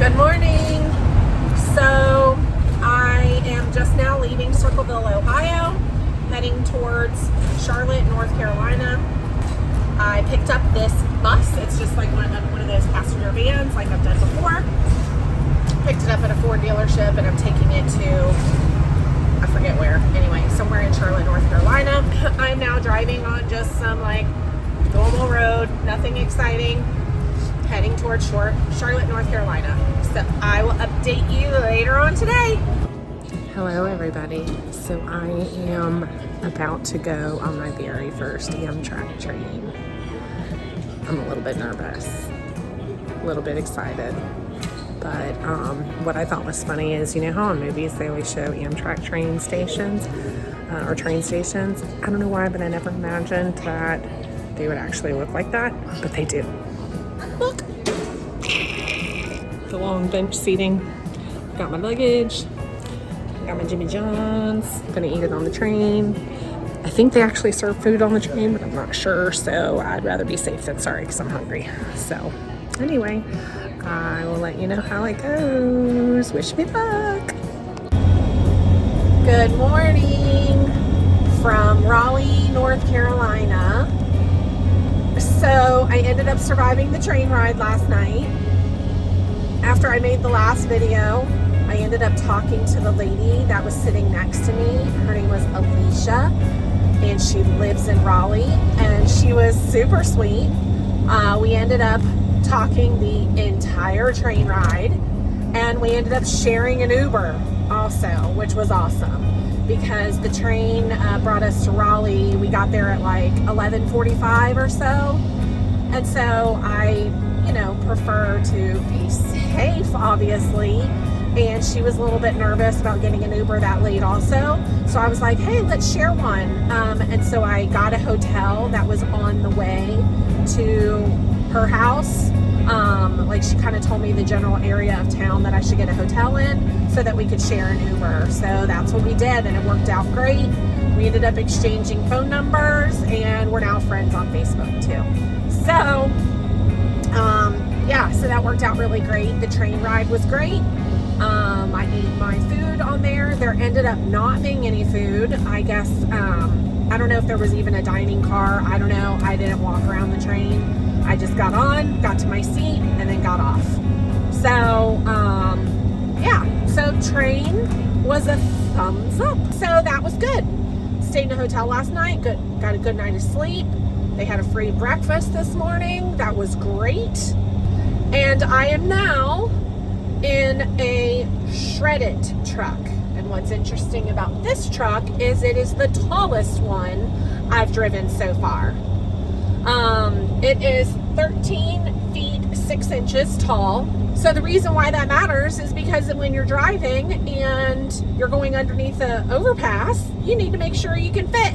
Good morning. So I am just now leaving Circleville, Ohio, heading towards Charlotte, North Carolina. I picked up this bus. It's just like one of those passenger vans like I've done before. Picked it up at a Ford dealership and I'm taking it to, I forget where, anyway, somewhere in Charlotte, North Carolina. I'm now driving on just some like normal road, nothing exciting, heading towards Charlotte, North Carolina. So I will update you later on today. Hello everybody. So I am about to go on my very first Amtrak train. I'm a little bit nervous, a little bit excited. But what I thought was funny is, you know how in movies they always show Amtrak train stations or train stations? I don't know why, but I never imagined that they would actually look like that, but they do. Look, the long bench seating. Got my luggage, got my Jimmy John's, gonna eat it on the train. I think they actually serve food on the train, but I'm not sure, so I'd rather be safe than sorry because I'm hungry. So anyway, I will let you know how it goes. Wish me luck. Good morning from Raleigh, North Carolina. So I ended up surviving the train ride last night. After I made the last video, I ended up talking to the lady that was sitting next to me. Her name was Alicia, and she lives in Raleigh, and she was super sweet. We ended up talking the entire train ride, and we ended up sharing an Uber also, which was awesome because the train brought us to Raleigh. We got there at like 11:45 or so, and so I prefer to be safe, obviously, and she was a little bit nervous about getting an Uber that late also, so I was like, hey, let's share one. And so I got a hotel that was on the way to her house. Like she kind of told me the general area of town that I should get a hotel in so that we could share an Uber. So that's what we did, and it worked out great. We ended up exchanging phone numbers, and we're now friends on Facebook too. So yeah, so that worked out really great. The train ride was great. I ate my food on there. There ended up not being any food. I guess, I don't know if there was even a dining car. I don't know. I didn't walk around the train. I just got on, got to my seat, and then got off. So, yeah, so train was a thumbs up. So that was good. Stayed in a hotel last night. Got a good night of sleep. They had a free breakfast this morning. That was great. And I am now in a shredded truck. And what's interesting about this truck is it is the tallest one I've driven so far. It is 13 feet 6 inches tall. So the reason why that matters is because when you're driving and you're going underneath the overpass, you need to make sure you can fit.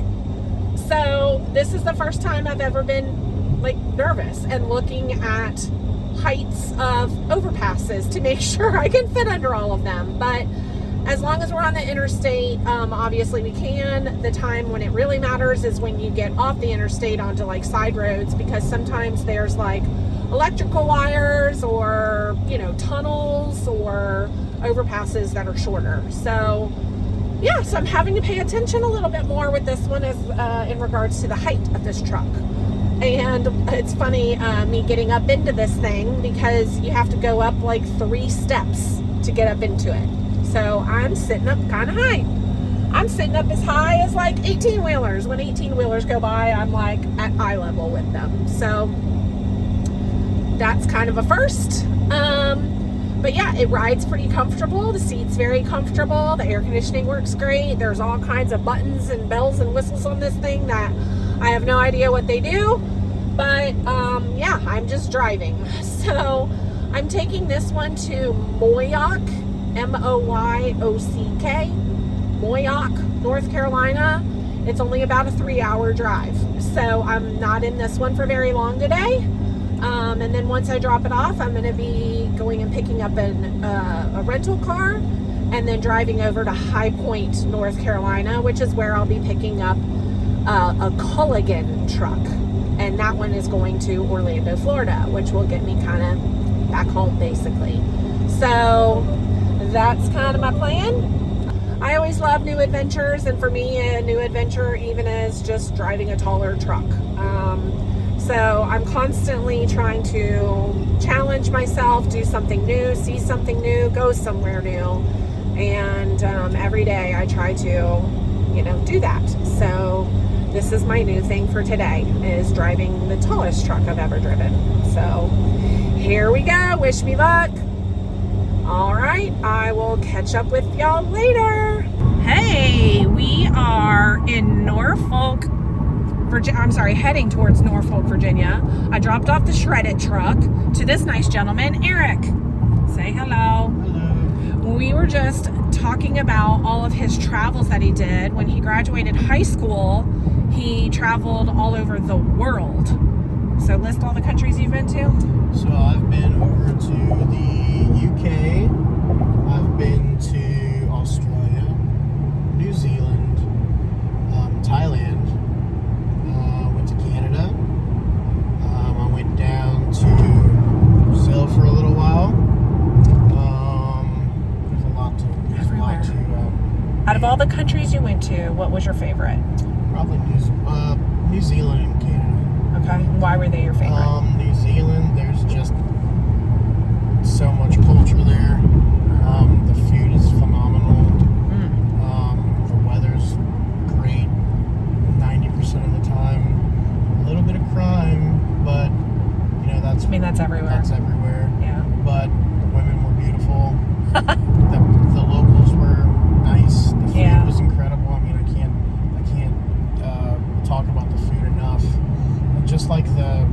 So this is the first time I've ever been like nervous and looking at heights of overpasses to make sure I can fit under all of them. But as long as we're on the interstate, obviously we can. The time when it really matters is when you get off the interstate onto like side roads, because sometimes there's like electrical wires or, tunnels or overpasses that are shorter. So yeah, so I'm having to pay attention a little bit more with this one as in regards to the height of this truck. And it's funny, me getting up into this thing, because you have to go up like 3 steps to get up into it. So I'm sitting up kind of high. I'm sitting up as high as like 18-wheelers. When 18-wheelers go by, I'm like at eye level with them. So that's kind of a first. But yeah, it rides pretty comfortable. The seat's very comfortable. The air conditioning works great. There's all kinds of buttons and bells and whistles on this thing that I have no idea what they do. But yeah, I'm just driving. So I'm taking this one to Moyock, Moyock, Moyock, North Carolina. It's only about a 3-hour drive. So I'm not in this one for very long today. And then once I drop it off, I'm going to be going and picking up a rental car and then driving over to High Point, North Carolina, which is where I'll be picking up a Culligan truck. And that one is going to Orlando, Florida, which will get me kind of back home basically. So that's kind of my plan. I always love new adventures, and for me, a new adventure even is just driving a taller truck. So I'm constantly trying to challenge myself, do something new, see something new, go somewhere new, and every day I try to, do that. So this is my new thing for today, is driving the tallest truck I've ever driven. So here we go. Wish me luck. All right, I will catch up with y'all later. Hey, we are in Norfolk, Virginia. I'm sorry, heading towards Norfolk, Virginia. I dropped off the shredded truck to this nice gentleman, Eric. Say hello. Hello. We were just talking about all of his travels that he did. When he graduated high school, he traveled all over the world. So list all the countries you've been to. So I've been over to the UK, I've been to Australia, New Zealand, Thailand, went to Canada, I went down to Brazil for a little while. There's a lot to Out of all the countries you went to, what was your favorite? probably New Zealand and Canada. Okay. Why were they your favorite? New Zealand, there's just so much culture there. The food is phenomenal. The weather's great 90% of the time. A little bit of crime, but that's everywhere. That's everywhere. Yeah. But the women were beautiful. the locals were nice. The food was incredible. I mean, I can't talk about the food enough. And just like the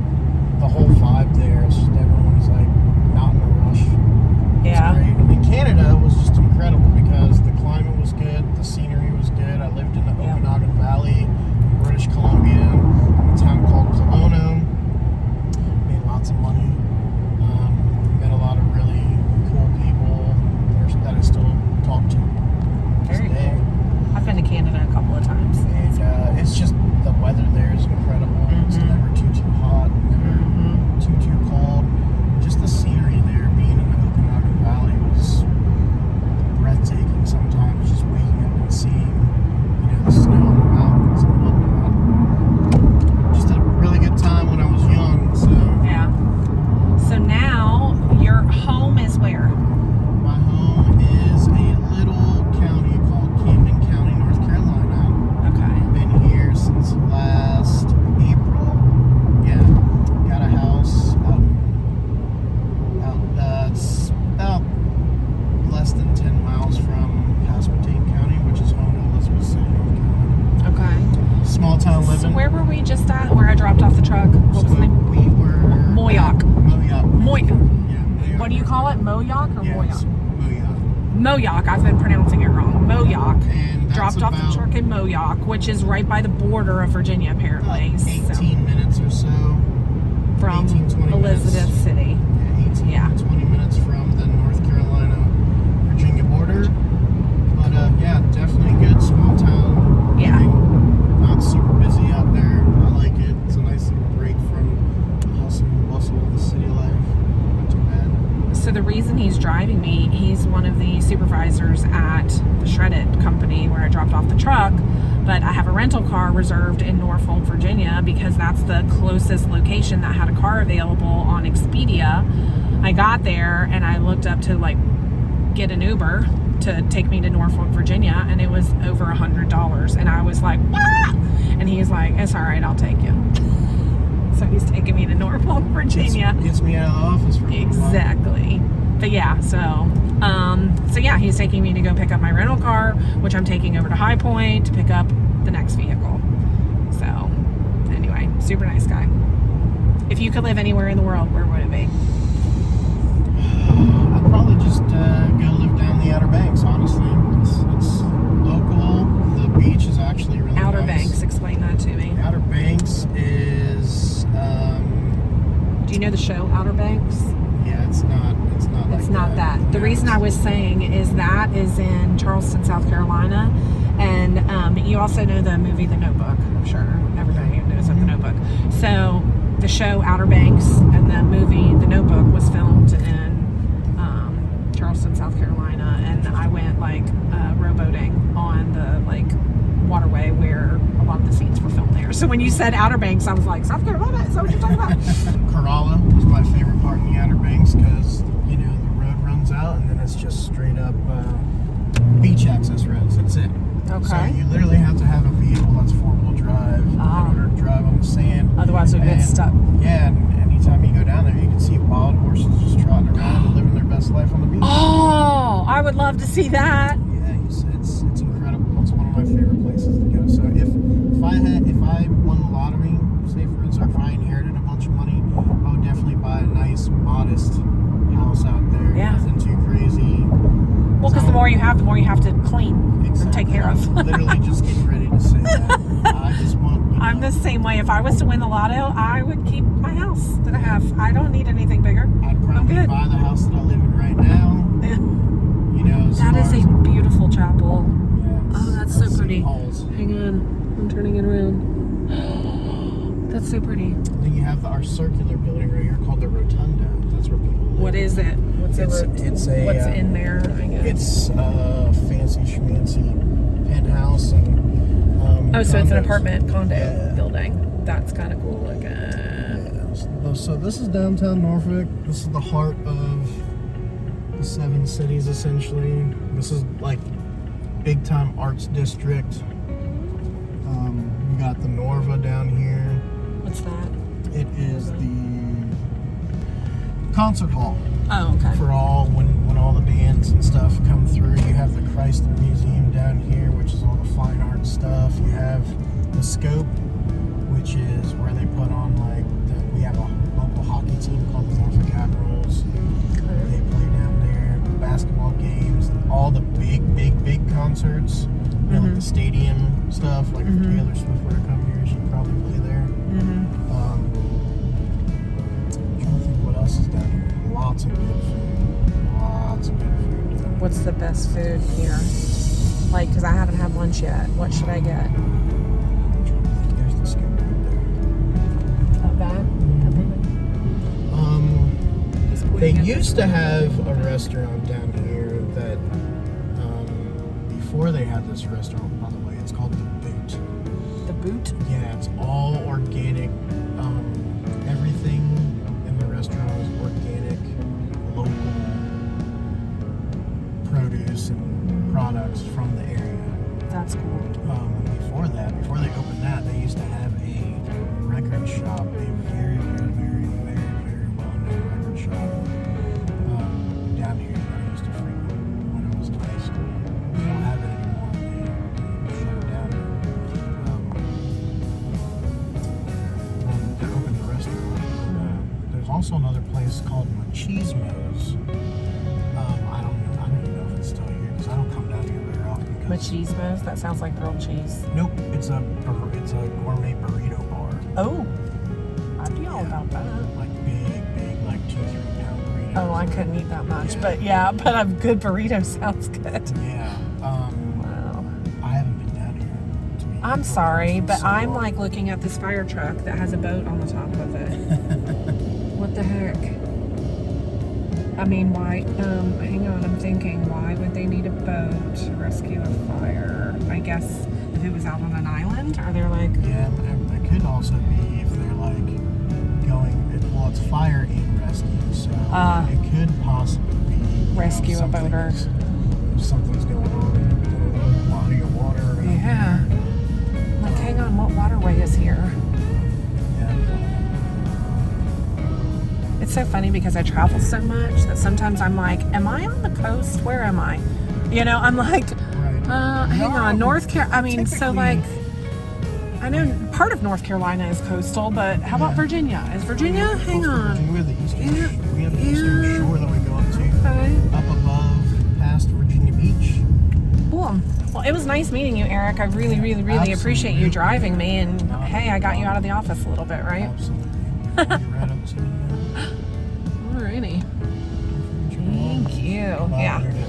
whole vibe there, it's just everyone's like not in a rush. Yeah. It's great. I mean, Canada was just incredible because the climate was good, the scenery was good. I lived in the Okanagan Valley, in British Columbia, in a town called Kelowna. Made lots of money. Met a lot of really cool people that I still talk to. Very cool. I've been to Canada a couple of times. And it's just, the weather there is incredible. It's never too hot, never too cold. Just the scenery there, being in the Okanagan Valley, was breathtaking sometimes, just waking up and seeing, the snow on the mountains and whatnot. Just a really good time when I was young, so. Yeah. So now, your home is where? My home is a little county called Camden County, North Carolina. Okay. I've been here since last April. Yeah. Got a house it's about less than 10 miles from Pasquotank County, which is home to Elizabeth City, North Carolina. Okay. Small town living. So where were we just at? Where I dropped off the truck? What was the name? We were Moyock. Moyock. Yeah, Moyock. What do you call it? Moyock or Yeah, it's Moyock? Moyock. Moyock. I've been pronouncing it wrong. Moyock. And that's dropped off the truck in Moyock, which is right by the border of Virginia, apparently. 18 minutes or so. From 18, 20 Elizabeth minutes. City. Yeah, 18 20 minutes from the North Carolina-Virginia border. But yeah, definitely good small town. Yeah. Not super busy out there. I like it. It's a nice little break from the hustle and bustle of the city life. Not too bad. So the reason he's driving me, he's one of the supervisors at the shredded company where I dropped off the truck, but I have a rental car reserved in Norfolk, Virginia, because that's the closest location that had a car available on Expedia. I got there and I looked up to get an Uber to take me to Norfolk, Virginia, and it was over $100, and I was like, what? And he's like, it's all right, I'll take you. So he's taking me to Norfolk, Virginia. Gets me out of the office for a little while. Exactly. But yeah, so yeah, he's taking me to go pick up my rental car, which I'm taking over to High Point to pick up the next vehicle. So anyway, super nice guy. If you could live anywhere in the world, where would it be? I'd probably just go live down the Outer Banks, honestly. It's local. The beach is actually really Outer nice. Banks, explain that to me. Outer Banks is Do you know the show Outer Banks? yeah, it's not It's not that. The reason I was saying is that is in Charleston, South Carolina, and you also know the movie The Notebook. I'm sure everybody knows of The Notebook. So the show Outer Banks and the movie The Notebook was filmed in in South Carolina, and I went like rowboating on the like waterway where a lot of the scenes were filmed there. So when you said Outer Banks, I was like, South Carolina, is that what you're talking about? Corolla was my favorite part in the Outer Banks because, you know, the road runs out and then it's just straight up beach access roads. That's it. Okay. So you literally have to have a vehicle that's four-wheel drive in order to drive on the sand. Otherwise you'll get stuck. Yeah, and anytime you go down there, you can see wild horses just trotting around and living their best life on the beach. Oh, I would love to see that. Yeah, it's incredible. It's one of my favorite places to go. So if I won the lottery, say for instance, or if I inherited a bunch of money, I would definitely buy a nice, modest house out there. Yeah. Nothing too crazy. Well, because the more you have to clean and take care of. I'm literally just getting ready to say that. I just want. I'm the same way. If I was to win the lotto, I would keep my house that I have. I don't need anything bigger. I'd probably good. buy the house that I live in right now. Yeah. You know, That is a beautiful chapel. Yeah, Oh, that's so pretty. Halls. Hang on, I'm turning it around. That's so pretty. Then you have our circular building right here called the Rotunda. That's where people live. What is it? What's It's a what's in there? I guess. It's a fancy schmancy penthouse and Oh, so it's an condos. apartment condo Yeah. building. That's kind of cool looking. Yeah. So this is downtown Norfolk. This is the heart of the 7 cities, essentially. This is like big time arts district. We got the Norva down here. What's that? It is the concert hall Oh, okay. for when all the bands and stuff come through. You have the Chrysler Museum down here, which is all the fine art stuff. You have the Scope, which is where they put on we have a local hockey team called the Norfolk Admirals. They play down there. Basketball games, all the big concerts. You know, like the stadium stuff, like if Taylor Swift were to come here, she'd probably play there. I'm trying to think what else is down here. Lots of good food. Lots of good food. What's the best food here? Like, because I haven't had lunch yet. What should I get? There's the Scoop right there. Of that? They used to have a restaurant down here that, before they had this restaurant, by the way, it's called The Boot. The Boot? Yeah, it's all organic. Everything in the restaurant is organic, local produce and products from the area. That's cool. Before they opened that, they used to have a record shop, a very well-known record shop down here that I used to frequent when I was in high school. They don't have it anymore. They shut it down. They opened the restaurant. There's also another place called Machismo's. I don't even know if it's still here because I don't come down here very often. Machismo's? That sounds like grilled cheese. Nope, it's a gourmet burrito bar. Oh, I'd be all about that. Like big, like 2-3 pound burritos. Oh, I couldn't eat that much, Yeah. but a good burrito sounds good. Yeah. Wow. I haven't been down here. To be I'm honest, sorry, but so I'm long. like looking at this fire truck that has a boat on the top of it. What the heck? I mean, why? Hang on, I'm thinking, why would they need a boat to rescue a fire? I guess if it was out on an island, or they're like, Yeah, it could also be if they're like well, it's fire and rescue, so it could possibly be rescue a boater. If something's going on in a body of water. Around Yeah. here. Like, hang on, what waterway is here? Yeah. It's so funny because I travel so much that sometimes I'm like, am I on the coast? Where am I? You know, I'm like, Right. hang on, North Carolina. I mean, so Typically- like, I know part of North Carolina is coastal, but how about Virginia? Is Virginia? Hang on. We have the eastern, Yeah. we have the eastern shore that we go up to. Okay. Up above, past Virginia Beach. Cool. Well, it was nice meeting you, Eric. I really appreciate you Absolutely. driving me. And hey, I got you out of the office a little bit, right? Absolutely. You're right up to Alrighty. Thank Thank you. Yeah.